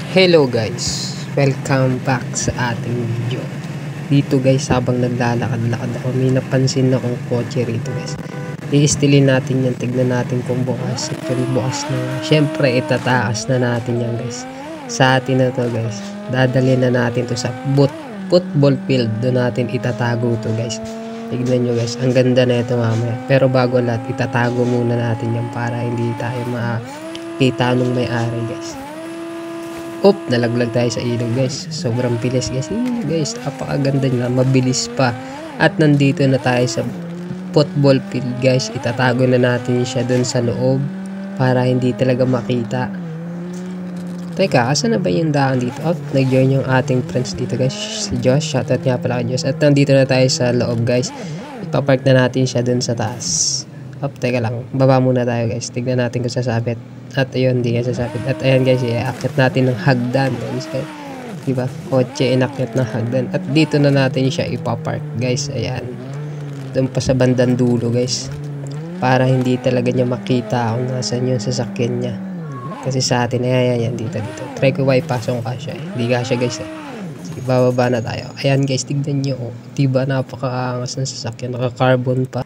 Hello guys, welcome back sa ating video. Dito guys, habang naglalakad-lakad ako, may napansin akong kotse rito guys. I-istilin natin yan, tignan natin kung bukas. Actually bukas na, syempre itataas na natin yan guys. Sa atin na to guys, dadalhin na natin to sa football field. Doon natin itatago to guys. Tignan nyo guys, ang ganda na ito mamaya. Pero bago lahat, itatago muna natin yan para hindi tayo makita nung may-ari guys. Nalaglag tayo sa ilog guys. Sobrang bilis guys. Guys, napakaganda nila, mabilis pa. At nandito na tayo sa football field guys. Itatago na natin siya dun sa loob para hindi talaga makita. Teka, asa na ba yung daan dito? Nag-join yung ating friends dito guys. Si Josh, shoutout nga pala kay Josh. At nandito na tayo sa loob guys. Ipapark na natin siya dun sa taas. Teka lang, baba muna tayo guys. Tignan natin kung sasabit. At ayun, hindi nga sasabit. At ayan guys, iaakit natin ng hagdan guys. Diba? Kotse inakit ng hagdan. At dito na natin siya ipapark guys. Ayan. Doon pa sa bandang dulo guys. Para hindi talaga niya makita kung nasan yung sasakyan niya. Kasi sa atin, ayan, dito. Try ko ipasong kasya eh. Hindi kasya guys eh. Sige, bababa na tayo. Ayan guys, tignan nyo. Diba, napakaangas ng sasakyan. Naka-carbon pa.